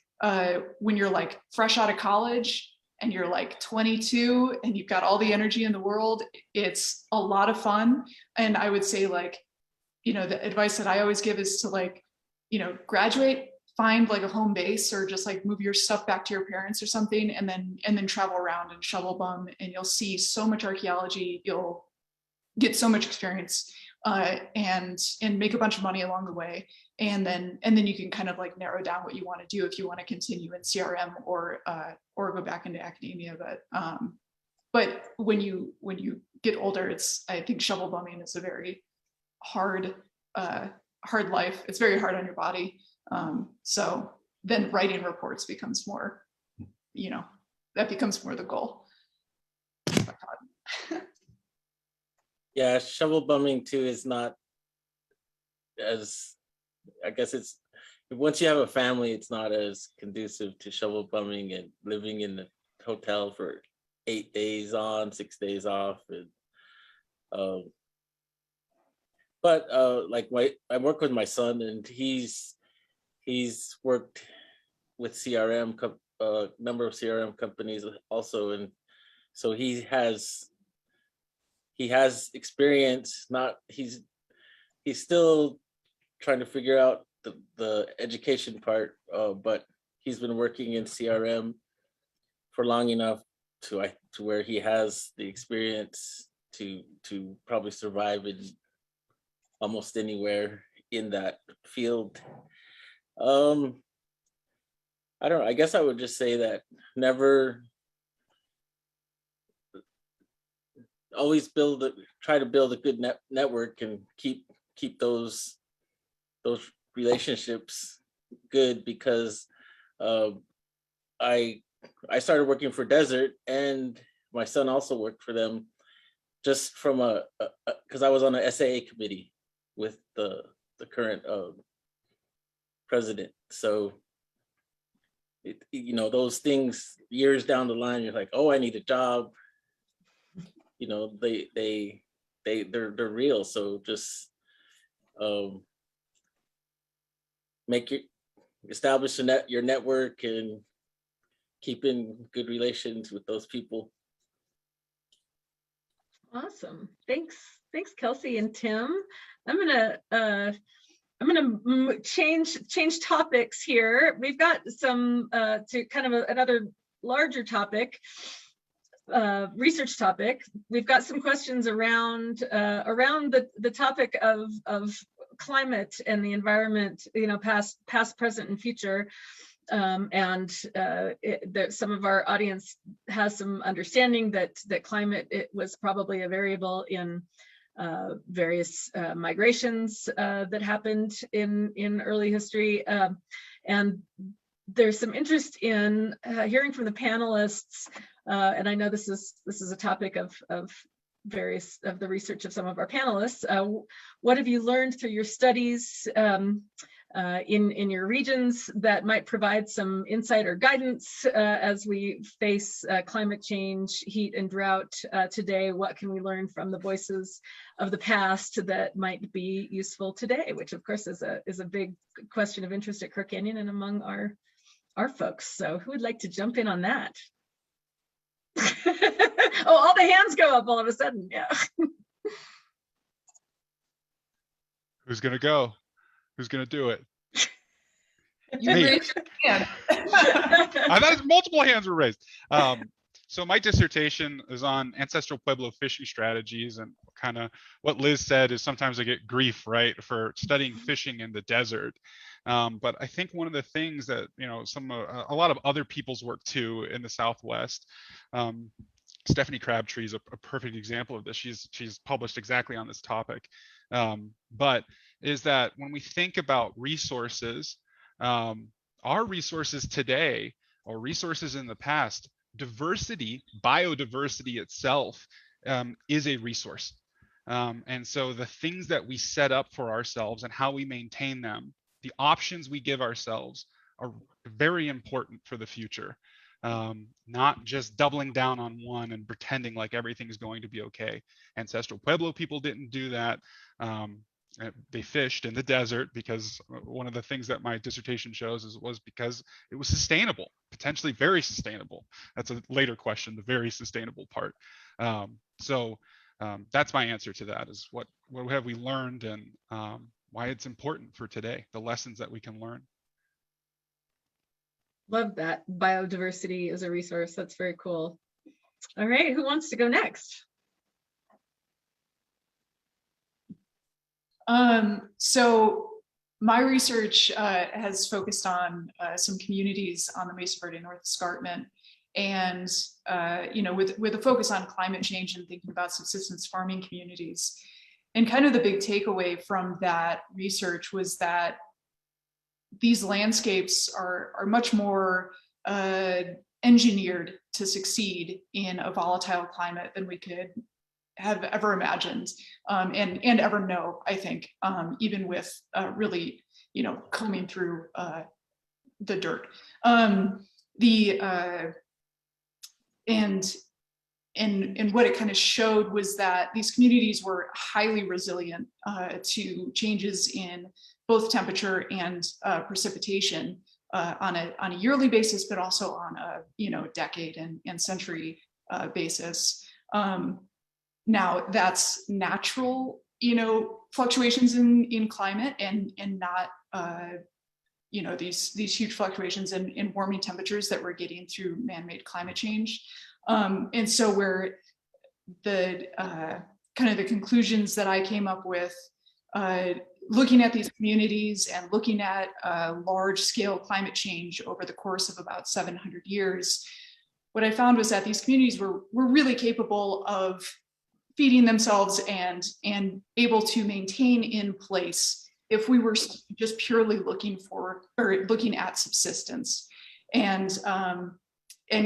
S3: when you're like fresh out of college and you're like 22 and you've got all the energy in the world, it's a lot of fun. And I would say like, the advice that I always give is to like, graduate, find like a home base, or just like move your stuff back to your parents or something, and then travel around and shovel bum, and you'll see so much archaeology, you'll get so much experience, and make a bunch of money along the way. And then you can kind of like narrow down what you want to do if you want to continue in CRM or go back into academia. But when you get older, I think shovel bumming is a very hard life. It's very hard on your body. So then writing reports becomes more, that becomes more the goal.
S5: Yeah, shovel bumming too is not as, I guess it's, once you have a family, it's not as conducive to shovel bumming and living in the hotel for 8 days on, 6 days off. And, but like I work with my son, and he's worked with CRM, a number of CRM companies also, and so he has experience. He's still trying to figure out the education part, but he's been working in CRM for long enough to where he has the experience to probably survive in almost anywhere in that field. I don't know, I guess I would just say that always try to build a good network and keep those relationships good, because I started working for Desert, and my son also worked for them, just from because I was on an SAA committee with the current president. So those things years down the line, you're like, oh, I need a job. They're real. So just make establish your network and keep in good relations with those people.
S1: Awesome. Thanks, Kelsey and Tim. I'm gonna change topics here. We've got some to kind of another larger topic, research topic. We've got some questions around the topic of climate and the environment, past, present, and future. And some of our audience has some understanding that climate, it was probably a variable in various migrations that happened in early history. And there's some interest in hearing from the panelists, and I know this is a topic of various of the research of some of our panelists. What have you learned through your studies in your regions that might provide some insight or guidance as we face climate change, heat, and drought today? What can we learn from the voices of the past that might be useful today? Which, of course, is a big question of interest at Crook Canyon and among our folks. So, who would like to jump in on that? Oh, all the hands go up all of a sudden. Yeah.
S4: Who's gonna go? Who's gonna do it?
S3: You raised your hand.
S4: I thought multiple hands were raised. So my dissertation is on ancestral Pueblo fishing strategies, and kind of what Liz said is sometimes I get grief, right, for studying fishing in the desert. But I think one of the things that, a lot of other people's work too in the Southwest, Stephanie Crabtree is a perfect example of this. She's published exactly on this topic. But is that when we think about resources, our resources today or resources in the past, diversity, biodiversity itself is a resource. And so the things that we set up for ourselves and how we maintain them, the options we give ourselves are very important for the future. Not just doubling down on one and pretending like everything's going to be okay. Ancestral Pueblo people didn't do that. They fished in the desert because one of the things that my dissertation shows was because it was sustainable, potentially very sustainable. That's a later question, the very sustainable part. So that's my answer to that, is what have we learned and why it's important for today, the lessons that we can learn.
S1: Love that. Biodiversity is a resource. That's very cool. All right, who wants to go next?
S3: So my research has focused on some communities on the Mesa Verde North Escarpment, and with a focus on climate change and thinking about subsistence farming communities. And kind of the big takeaway from that research was that these landscapes are much more engineered to succeed in a volatile climate than we could have ever imagined and ever know, I think, even with really, combing through the dirt. And what it kind of showed was that these communities were highly resilient to changes in both temperature and precipitation on a yearly basis, but also on a decade and century basis. Now that's natural, fluctuations in climate and not these huge fluctuations in warming temperatures that we're getting through man-made climate change. And so where the kind of the conclusions that I came up with, looking at these communities and looking at large-scale climate change over the course of about 700 years, what I found was that these communities were really capable of feeding themselves and able to maintain in place if we were just purely looking at subsistence. And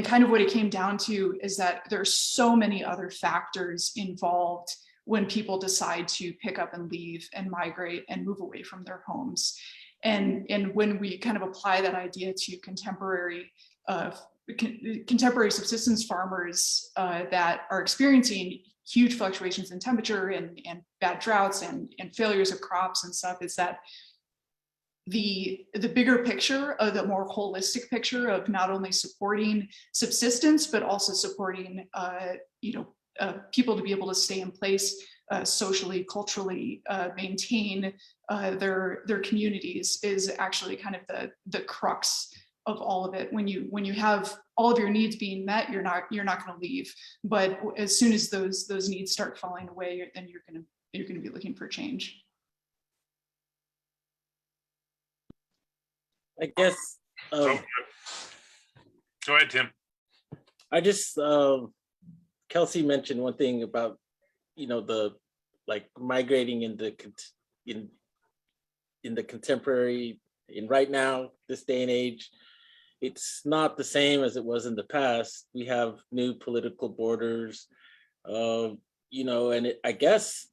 S3: kind of what it came down to is that there's so many other factors involved when people decide to pick up and leave and migrate and move away from their homes. And when we kind of apply that idea to contemporary subsistence farmers that are experiencing huge fluctuations in temperature and bad droughts and failures of crops and stuff, is that the bigger picture, the more holistic picture of not only supporting subsistence, but also supporting people to be able to stay in place socially, culturally, maintain their communities is actually kind of the crux of all of it. When you have all of your needs being met, you're not going to leave. But as soon as those needs start falling away, then you're going to be looking for change.
S5: I guess.
S2: Go ahead, Tim.
S5: I just Kelsey mentioned one thing about the migrating in the contemporary right now, this day and age. It's not the same as it was in the past. We have new political borders, and I guess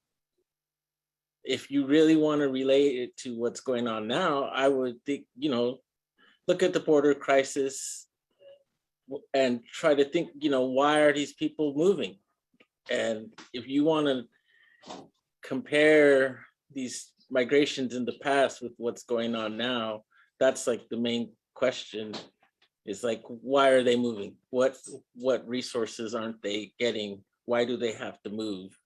S5: if you really want to relate it to what's going on now, I would think, look at the border crisis and try to think, why are these people moving? And if you want to compare these migrations in the past with what's going on now, that's like the main question is like, why are they moving? What resources aren't they getting? Why do they have to move?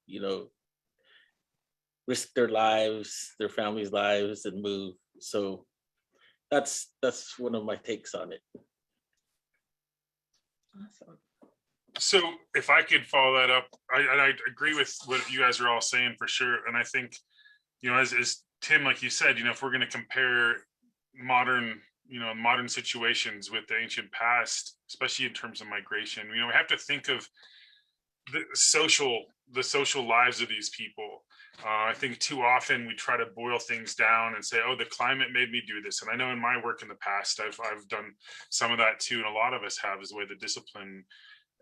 S5: Risk their lives, their families' lives, and move. So that's one of my takes on it.
S1: Awesome.
S2: So if I could follow that up, I agree with what you guys are all saying for sure. And I think, as Tim, like you said, if we're going to compare modern situations with the ancient past, especially in terms of migration, we have to think of the social lives of these people. I think too often we try to boil things down and say, oh, the climate made me do this. And I know in my work in the past, I've done some of that too. And a lot of us have, is the way the discipline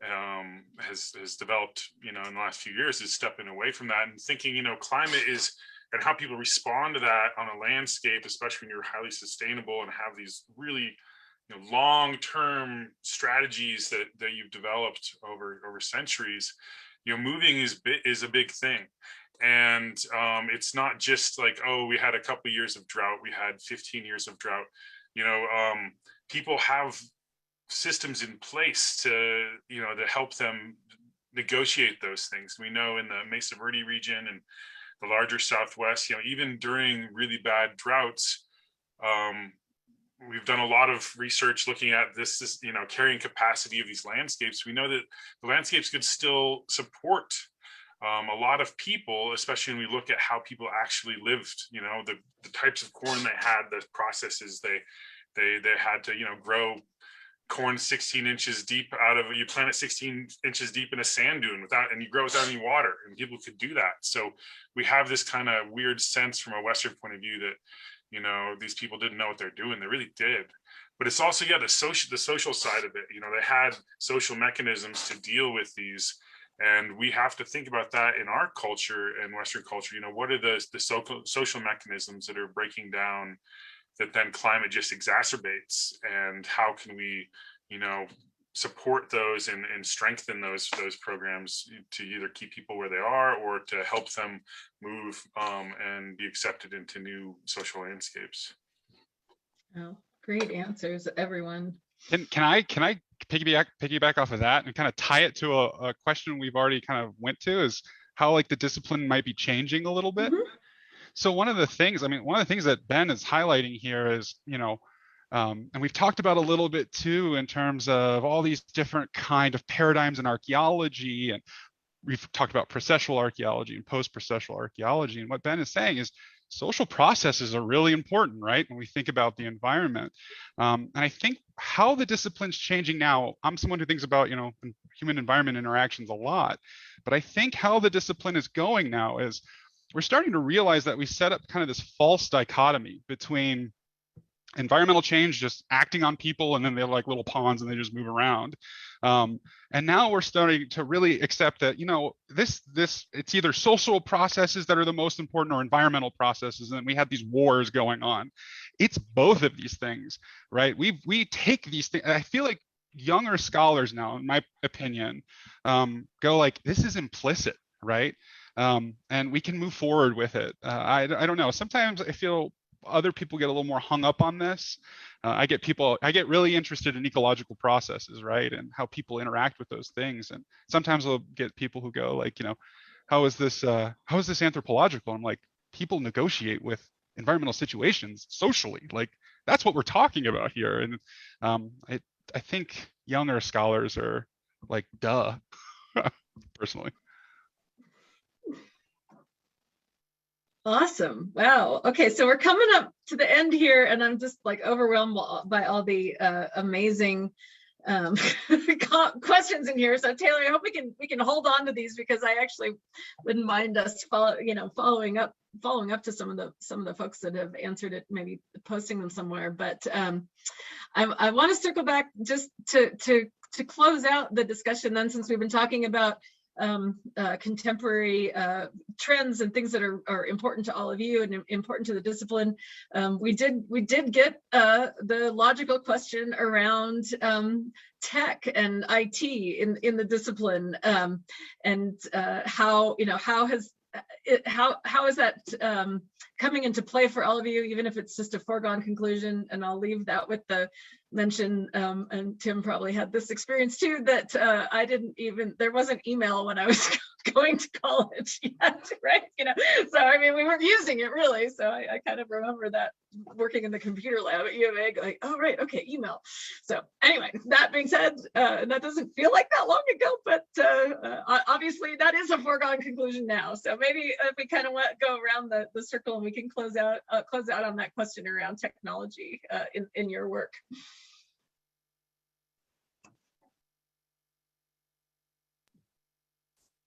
S2: has developed, in the last few years, is stepping away from that and thinking, climate is, and how people respond to that on a landscape, especially when you're highly sustainable and have these really long-term strategies that you've developed over centuries. Moving is a big thing. And it's not just like, oh, we had a couple of years of drought, we had 15 years of drought. People have systems in place to help them negotiate those things. We know in the Mesa Verde region and the larger Southwest, even during really bad droughts, we've done a lot of research looking at this carrying capacity of these landscapes. We know that the landscapes could still support a lot of people, especially when we look at how people actually lived, the types of corn they had, the processes they had to, grow corn 16 inches deep you plant it 16 inches deep in a sand dune and you grow without any water, and people could do that. So we have this kind of weird sense from a Western point of view that, these people didn't know what they're doing. They really did. But it's also, the social side of it. They had social mechanisms to deal with these. And we have to think about that in our culture and Western culture. What are the social mechanisms that are breaking down that then climate just exacerbates? And how can we, support those and strengthen those programs to either keep people where they are or to help them move and be accepted into new social landscapes?
S1: Oh, great answers, everyone.
S4: Can I piggyback off of that and kind of tie it to a question we've already kind of went to, is how the discipline might be changing a little bit. Mm-hmm. So one of the things that Ben is highlighting here is, and we've talked about a little bit too, in terms of all these different kind of paradigms in archaeology, and we've talked about processual archaeology and post-processual archaeology. And what Ben is saying is social processes are really important, right? When we think about the environment. And I think how the discipline's changing now, I'm someone who thinks about, human environment interactions a lot, but I think how the discipline is going now is we're starting to realize that we set up kind of this false dichotomy between environmental change just acting on people, and then they're like little pawns and they just move around. And now we're starting to really accept that, it's either social processes that are the most important or environmental processes. And then we have these wars going on. It's both of these things, right? We take these things. I feel like younger scholars now, in my opinion, go like, this is implicit, right? And we can move forward with it. I don't know. Sometimes I feel other people get a little more hung up on this. I get really interested in ecological processes, right? And how people interact with those things. And sometimes I'll get people who go like, how is this anthropological? I'm like, people negotiate with environmental situations socially. Like, that's what we're talking about here. And I think younger scholars are like, duh, personally.
S1: Awesome. Wow. Okay, so we're coming up to the end here, and I'm just like overwhelmed by all the amazing questions in here. So Taylor, I hope we can hold on to these, because I actually wouldn't mind us following up to some of the folks that have answered it, maybe posting them somewhere. But I want to circle back just to close out the discussion then, since we've been talking about contemporary trends and things that are important to all of you and important to the discipline. We did get the logical question around tech and IT in the discipline, and how is that coming into play for all of you, even if it's just a foregone conclusion. And I'll leave that with the mention, and Tim probably had this experience too, that there wasn't email when I was going to college yet, right? So I mean, we weren't using it really. So I kind of remember that working in the computer lab at U of A, like, oh right, okay, email. So anyway, that being said, that doesn't feel like that long ago, but obviously that is a foregone conclusion now. So maybe if we kind of go around the circle, and we can close out on that question around technology in your work.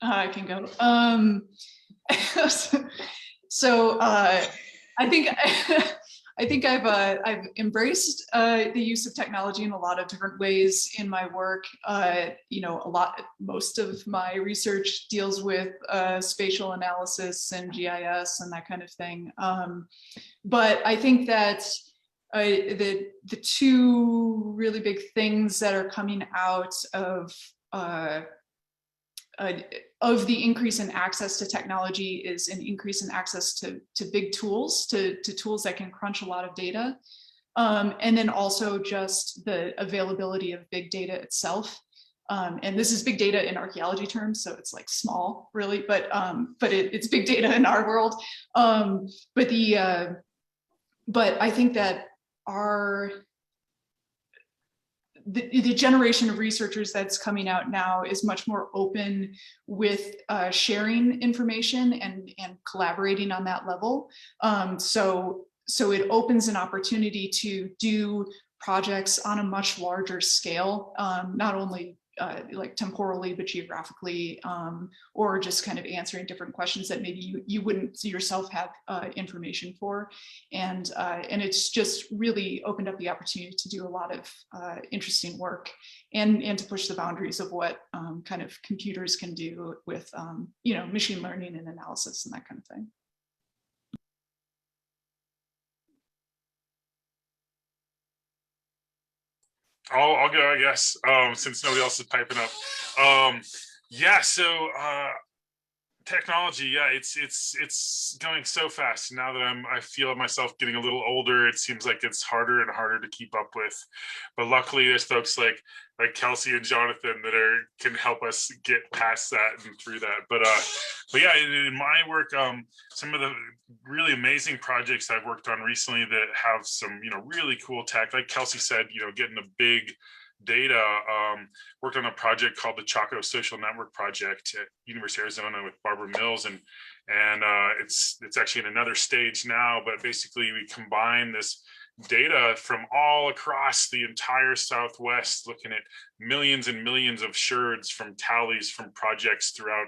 S3: I can go. So I think I've embraced the use of technology in a lot of different ways in my work. Most of my research deals with spatial analysis and GIS and that kind of thing. But I think that the two really big things that are coming out of the increase in access to technology is an increase in access to big tools, to tools that can crunch a lot of data. And then also just the availability of big data itself. And this is big data in archaeology terms, so it's like small really, but it's big data in our world. But I think that the generation of researchers that's coming out now is much more open with sharing information and collaborating on that level. So it opens an opportunity to do projects on a much larger scale, not only like temporally, but geographically, or just kind of answering different questions that maybe you wouldn't yourself have information for. And it's just really opened up the opportunity to do a lot of interesting work and to push the boundaries of what kind of computers can do with machine learning and analysis and that kind of thing.
S2: I'll go, I guess, since nobody else is piping up. So technology, yeah, it's going so fast. Now that I feel myself getting a little older, it seems like it's harder and harder to keep up with. But luckily, there's folks like Kelsey and Jonathan that can help us get past that and through that. But yeah, in my work, some of the really amazing projects I've worked on recently that have some really cool tech, like Kelsey said, getting the big data. Worked on a project called the Chaco Social Network Project at University of Arizona with Barbara Mills, and it's actually in another stage now. But basically, we combine this data from all across the entire Southwest, looking at millions and millions of sherds from tallies from projects throughout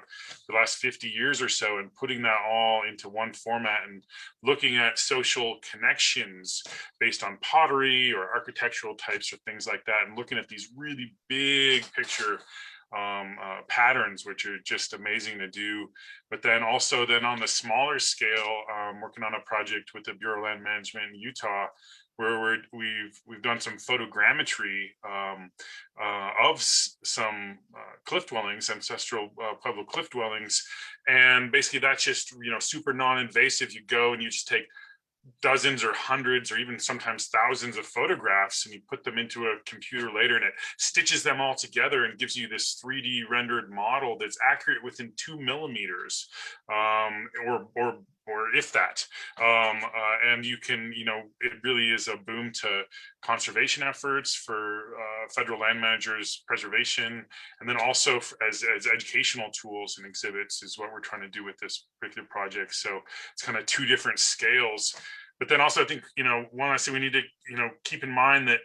S2: the last 50 years or so, and putting that all into one format and looking at social connections based on pottery or architectural types or things like that, and looking at these really big picture patterns, which are just amazing to do. But then also on the smaller scale, working on a project with the Bureau of Land Management in Utah, where we've done some photogrammetry of some cliff dwellings, ancestral Pueblo cliff dwellings, and basically that's just super non-invasive. You go and you just take dozens or hundreds or even sometimes thousands of photographs, and you put them into a computer later and it stitches them all together and gives you this 3D rendered model that's accurate within 2 millimeters, or if that. And you can, it really is a boom to conservation efforts for federal land managers, preservation, and then also as educational tools and exhibits is what we're trying to do with this particular project. So it's kind of two different scales. But then also I think, one, I say we need to, keep in mind that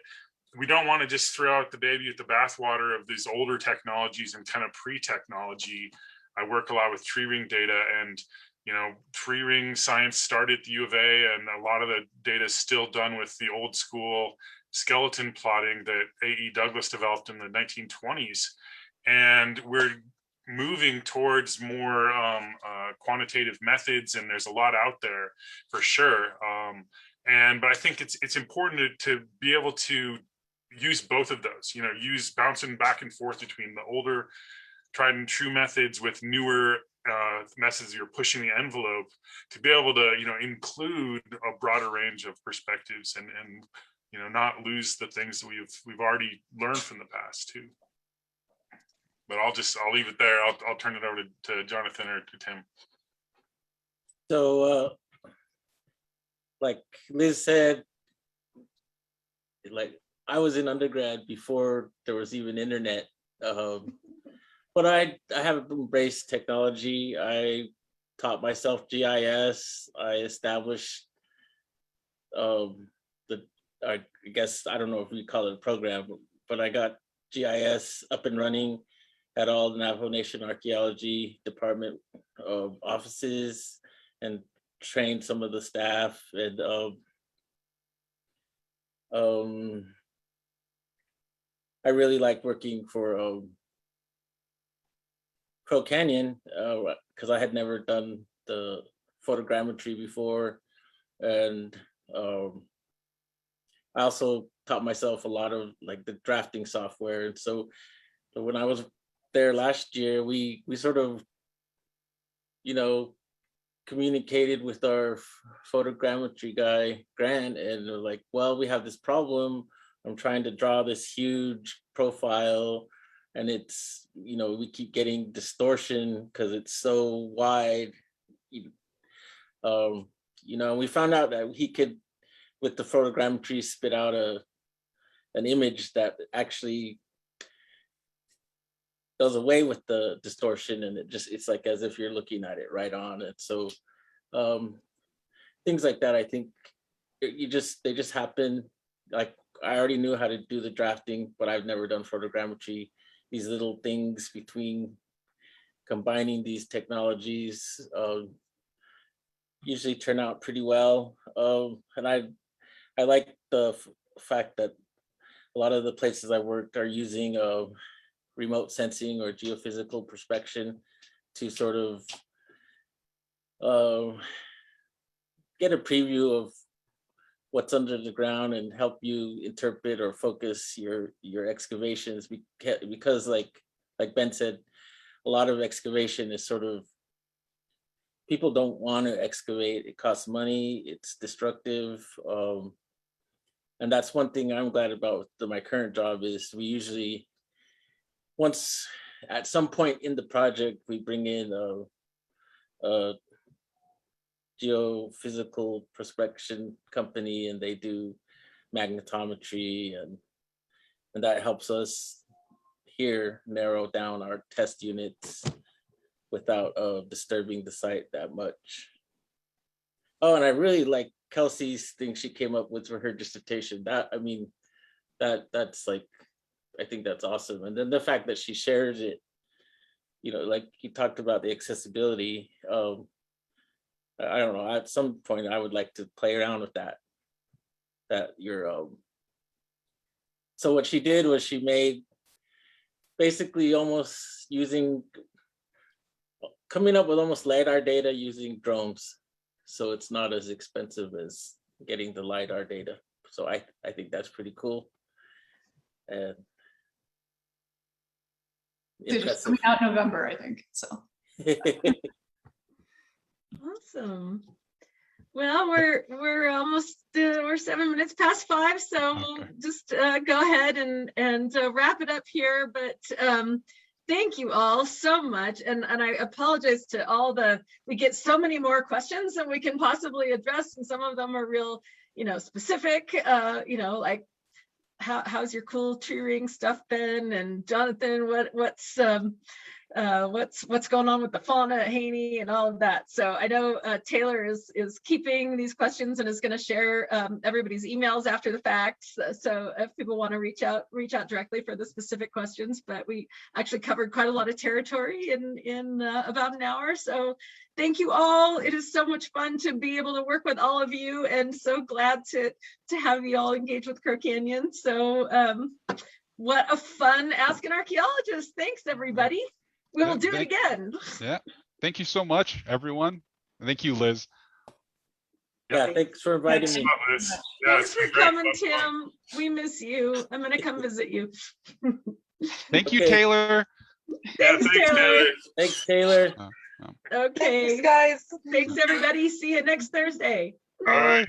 S2: we don't want to just throw out the baby with the bathwater of these older technologies and kind of pre-technology. I work a lot with tree ring data, and tree ring science started at the U of A, and a lot of the data is still done with the old school skeleton plotting that A.E. Douglas developed in the 1920s. And we're moving towards more quantitative methods, and there's a lot out there for sure. But I think it's important to be able to use both of those, use bouncing back and forth between the older tried and true methods with newer methods. You're pushing the envelope to be able to include a broader range of perspectives and not lose the things that we've already learned from the past too. But I'll leave it there. I'll turn it over to Jonathan or to Tim.
S5: So like Liz said, like I was in undergrad before there was even internet. But I have embraced technology. I taught myself GIS. I established I guess, I don't know if we call it a program, but I got GIS up and running at all the Navajo Nation Archaeology Department offices, and trained some of the staff. And I really like working for Crow Canyon because I had never done the photogrammetry before, and I also taught myself a lot of like the drafting software. And so when I was there last year, we sort of communicated with our photogrammetry guy Grant, and they're like, well, we have this problem. I'm trying to draw this huge profile, and it's, we keep getting distortion because it's so wide. We found out that he could, with the photogrammetry, spit out an image that actually does away with the distortion, and it's like as if you're looking at it right on. And so things like that, I think they just happen. Like I already knew how to do the drafting, but I've never done photogrammetry. These little things between combining these technologies usually turn out pretty well. And I like the fact that a lot of the places I worked are using remote sensing or geophysical prospection to sort of get a preview of what's under the ground and help you interpret or focus your excavations, because like Ben said, a lot of excavation is sort of, people don't want to excavate. It costs money, it's destructive. And that's one thing I'm glad about my current job is we usually, once at some point in the project, we bring in a geophysical prospection company, and they do magnetometry, and that helps us here narrow down our test units without disturbing the site that much. Oh, and I really like Kelsey's thing she came up with for her dissertation. That's like, I think that's awesome. And then the fact that she shares it, like you talked about the accessibility. I don't know, at some point I would like to play around with that. So what she did was she made basically coming up with almost LiDAR data using drones. So it's not as expensive as getting the LiDAR data. So I think that's pretty cool. And
S3: It's coming out in November, I think. So
S1: Awesome. Well, we're almost we're 7 minutes past 5, so we'll just go ahead and wrap it up here. But thank you all so much, and I apologize to all we get so many more questions than we can possibly address, and some of them are real, specific, like how's your cool tree ring stuff been, and Jonathan, what's going on with the fauna at Haney and all of that. So I know Taylor is keeping these questions and is going to share everybody's emails after the fact. So if people want to reach out directly for the specific questions, but we actually covered quite a lot of territory in about an hour. So thank you all. It is so much fun to be able to work with all of you, and so glad to have you all engage with Crow Canyon. So what a fun Ask an Archaeologist. Thanks, everybody. We will do it again.
S4: Yeah. Thank you so much, everyone. Thank you, Liz.
S5: Yeah, thanks for inviting me.
S1: Thanks for coming, Tim. We miss you. I'm going to come visit you.
S4: Thank you, Taylor.
S1: Thanks, Taylor.
S5: Thanks, Taylor.
S1: Okay.
S6: Thanks, guys.
S1: Thanks, everybody. See you next Thursday.
S4: Bye.